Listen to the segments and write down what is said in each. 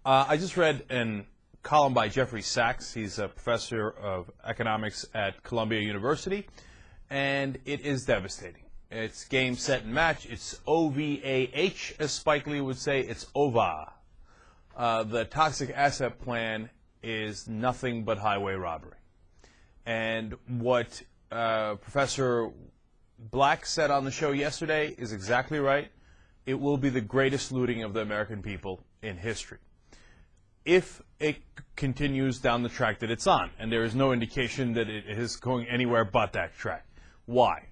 I just read a column by Jeffrey Sachs. He's a professor of economics at Columbia University, and it is devastating. It's game, set, and match. It's OVAH, as Spike Lee would say. It's OVA. The toxic asset plan is nothing but highway robbery. And what Professor Black said on the show yesterday is exactly right. It will be the greatest looting of the American people in history, if it continues down the track that it's on. And there is no indication that it is going anywhere but that track. Why?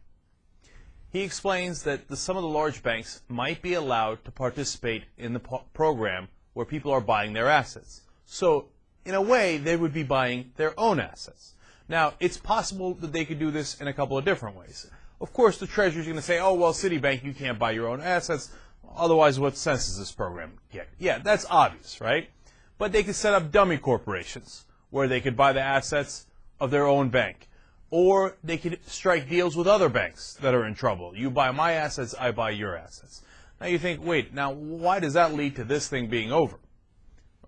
He explains that some of the large banks might be allowed to participate in the program where people are buying their assets. So, in a way, they would be buying their own assets. Now, it's possible that they could do this in a couple of different ways. Of course, the Treasury's going to say, oh, well, Citibank, you can't buy your own assets. Otherwise, what sense does this program get? Yeah, that's obvious, right? But they could set up dummy corporations where they could buy the assets of their own bank. Or they could strike deals with other banks that are in trouble. You buy my assets, I buy your assets. Now you think, wait, now why does that lead to this thing being over?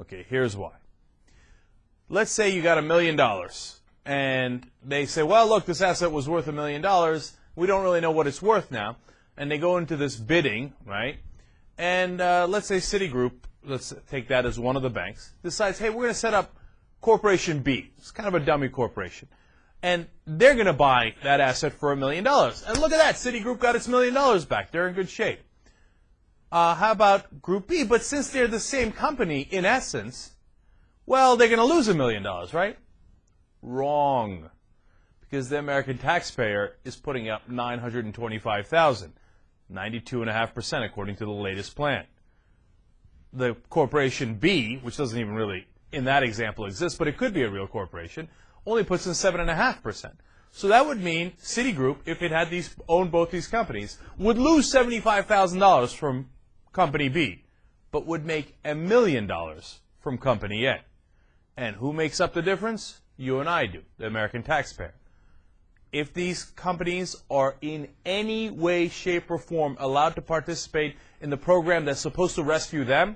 Okay, here's why. Let's say you got $1 million, and they say, well, look, this asset was worth $1 million. We don't really know what it's worth now. And they go into this bidding, right? And let's say Citigroup, let's take that as one of the banks, decides, hey, we're going to set up Corporation B. It's kind of a dummy corporation. And they're going to buy that asset for $1 million. And look at that, Citigroup got its $1 million back. They're in good shape. How about Group B? But since they're the same company, in essence, well, they're going to lose $1 million, right? Wrong. Because the American taxpayer is putting up $925,000, 92.5% according to the latest plan. The Corporation B, which doesn't even really, in that example, exist, but it could be a real corporation, only puts in 7.5%. So that would mean Citigroup, if it had owned both these companies, would lose $75,000 from Company B, but would make $1 million from Company A. And who makes up the difference? You and I do, the American taxpayer. If these companies are in any way, shape, or form allowed to participate in the program that's supposed to rescue them,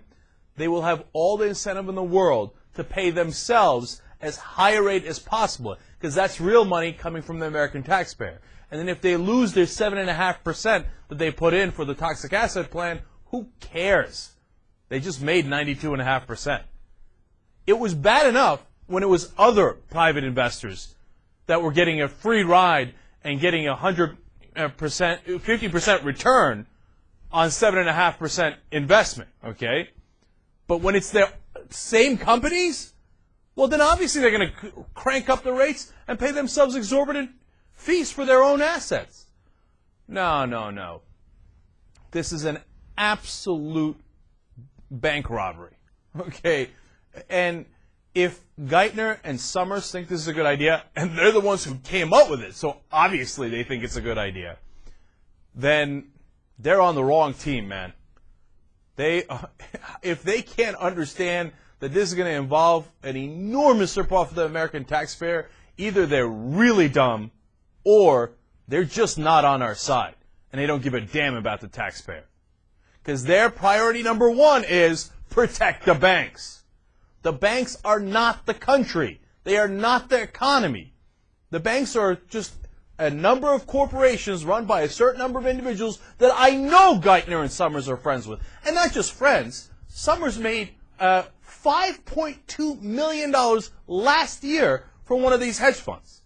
they will have all the incentive in the world to pay themselves as high a rate as possible, because that's real money coming from the American taxpayer. And then if they lose their 7.5% that they put in for the toxic asset plan, who cares? They just made 92.5%. It was bad enough when it was other private investors that were getting a free ride and getting 100%, 50% return on 7.5% investment, okay? But when it's the same companies, well, then obviously they're going to crank up the rates and pay themselves exorbitant fees for their own assets. No, no, no. This is an absolute bank robbery, okay? And if Geithner and Summers think this is a good idea, and they're the ones who came up with it, so obviously they think it's a good idea, then they're on the wrong team, man. If they can't understand that this is going to involve an enormous rip-off of the American taxpayer, either they're really dumb or they're just not on our side, and they don't give a damn about the taxpayer. Because their priority number one is protect the banks. The banks are not the country. They are not the economy. The banks are just a number of corporations run by a certain number of individuals that I know Geithner and Summers are friends with. And not just friends. Summers made $5.2 million last year from one of these hedge funds.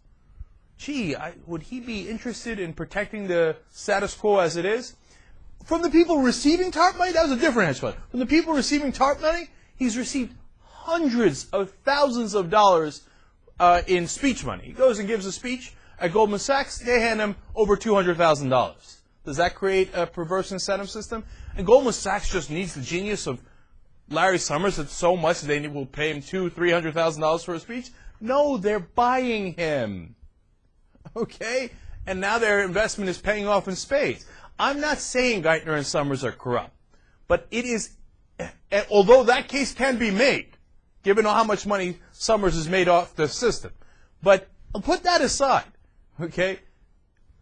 Gee, would he be interested in protecting the status quo as it is? From the people receiving TARP money, that was a different hedge fund. From the people receiving TARP money, he's received hundreds of thousands of dollars in speech money. He goes and gives a speech at Goldman Sachs, they hand him over $200,000. Does that create a perverse incentive system? And Goldman Sachs just needs the genius of Larry Summers that so much that they will pay him $200,000-$300,000 for a speech? No, they're buying him. Okay? And now their investment is paying off in spades. I'm not saying Geithner and Summers are corrupt, but it is, although that case can be made, given how much money Summers has made off the system. But I'll put that aside, okay?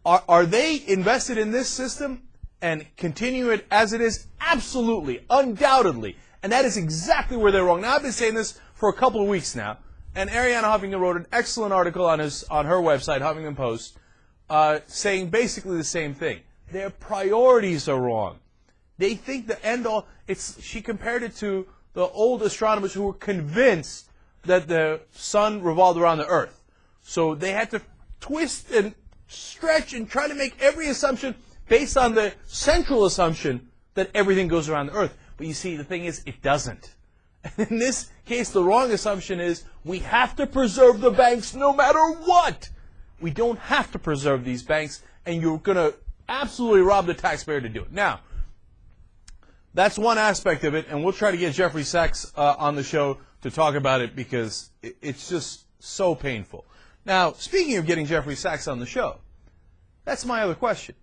Are they invested in this system and continue it as it is? Absolutely, undoubtedly. And that is exactly where they're wrong. Now, I've been saying this for a couple of weeks now, and Arianna Huffington wrote an excellent article on her website, Huffington Post, saying basically the same thing. Their priorities are wrong. They think the end-all, she compared it to the old astronomers who were convinced that the sun revolved around the earth. So they had to twist and stretch and try to make every assumption based on the central assumption that everything goes around the earth. But you see, the thing is, it doesn't. In this case, the wrong assumption is we have to preserve the banks no matter what. We don't have to preserve these banks, and you're going to absolutely rob the taxpayer to do it. Now, that's one aspect of it, and we'll try to get Jeffrey Sachs on the show to talk about it because it's just so painful. Now, speaking of getting Jeffrey Sachs on the show, that's my other question.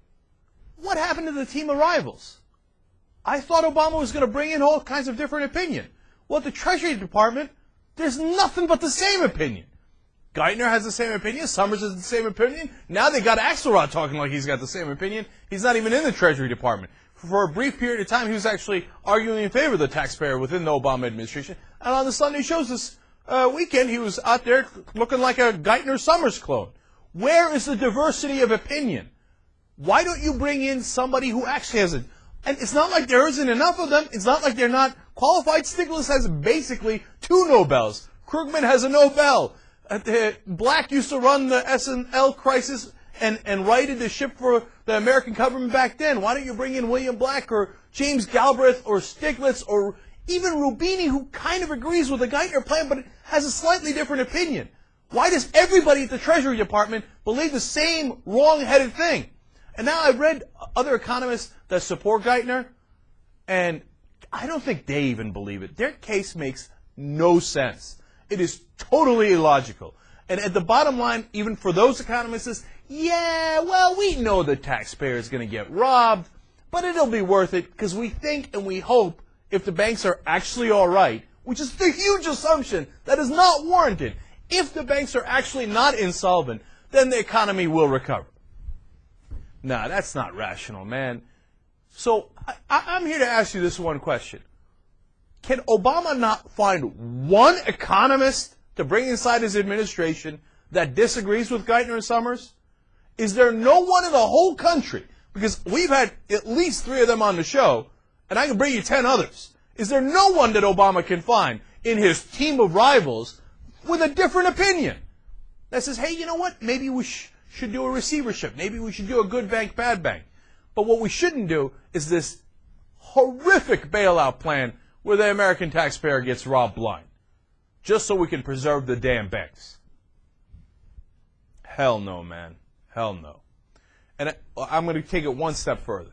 What happened to the team of rivals? I thought Obama was going to bring in all kinds of different opinion. Well, at the Treasury Department, there's nothing but the same opinion. Geithner has the same opinion. Summers has the same opinion. Now they got Axelrod talking like he's got the same opinion. He's not even in the Treasury Department. For a brief period of time, he was actually arguing in favor of the taxpayer within the Obama administration. And on the Sunday shows this weekend, he was out there looking like a Geithner-Summers clone. Where is the diversity of opinion? Why don't you bring in somebody who actually has a... And it's not like there isn't enough of them. It's not like they're not qualified. Stiglitz has basically 2 Nobels. Krugman has a Nobel. Black used to run the S&L crisis and righted the ship for the American government back then. Why don't you bring in William Black or James Galbraith or Stiglitz or even Rubini, who kind of agrees with the Geithner plan but has a slightly different opinion? Why does everybody at the Treasury Department believe the same wrong-headed thing? And now I've read other economists that support Geithner, and I don't think they even believe it. Their case makes no sense. It is totally illogical. And at the bottom line, even for those economists, is, yeah, well, we know the taxpayer is going to get robbed, but it'll be worth it because we think and we hope if the banks are actually all right, which is the huge assumption that is not warranted, if the banks are actually not insolvent, then the economy will recover. Nah, that's not rational, man. So I'm here to ask you this one question. Can Obama not find one economist to bring inside his administration that disagrees with Geithner and Summers? Is there no one in the whole country? Because we've had at least 3 of them on the show, and I can bring you 10 others. Is there no one that Obama can find in his team of rivals with a different opinion that says, hey, you know what? Maybe we should do a receivership. Maybe we should do a good bank, bad bank. But what we shouldn't do is this horrific bailout plan where the American taxpayer gets robbed blind, just so we can preserve the damn banks. Hell no, man. Hell no. And I'm going to take it one step further.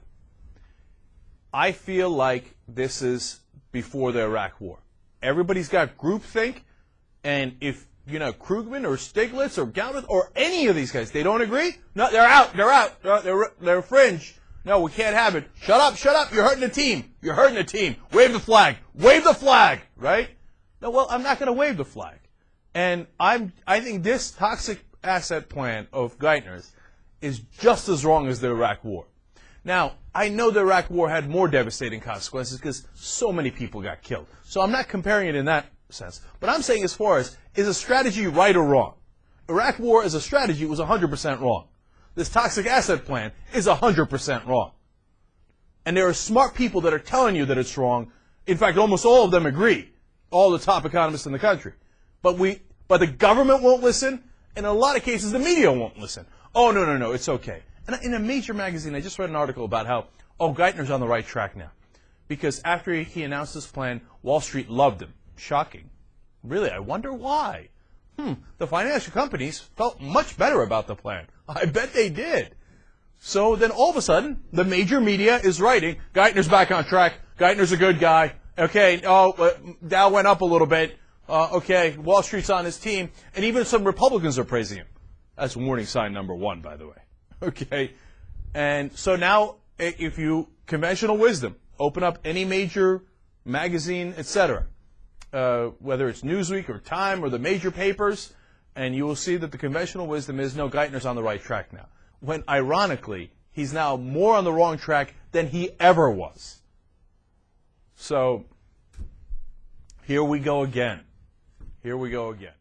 I feel like this is before the Iraq War. Everybody's got groupthink, and if, Krugman or Stiglitz or Galbraith or any of these guys, they don't agree, no, they're out. They're fringe. No, we can't have it. Shut up. You're hurting the team. Wave the flag, right? No, well, I'm not going to wave the flag. And I think this toxic asset plan of Geithner's is just as wrong as the Iraq War. Now, I know the Iraq War had more devastating consequences because so many people got killed. So I'm not comparing it in that sense. But I'm saying as far as, is a strategy right or wrong? Iraq War as a strategy was 100% wrong. This toxic asset plan is 100% wrong. And there are smart people that are telling you that it's wrong. In fact, almost all of them agree. All the top economists in the country. But the government won't listen, and in a lot of cases the media won't listen. Oh, no, it's okay. And in a major magazine, I just read an article about how, Geithner's on the right track now. Because after he announced this plan, Wall Street loved him. Shocking. Really, I wonder why. The financial companies felt much better about the plan. I bet they did. So then all of a sudden, the major media is writing, Geithner's back on track. Geithner's a good guy. Okay, Dow went up a little bit. Okay, Wall Street's on his team. And even some Republicans are praising him. That's warning sign number 1, by the way. Okay. And so now, if you, conventional wisdom, open up any major magazine, etc., whether it's Newsweek or Time or the major papers, and you will see that the conventional wisdom is, no, Geithner's on the right track now. When, ironically, he's now more on the wrong track than he ever was. So, Here we go again. Here we go again.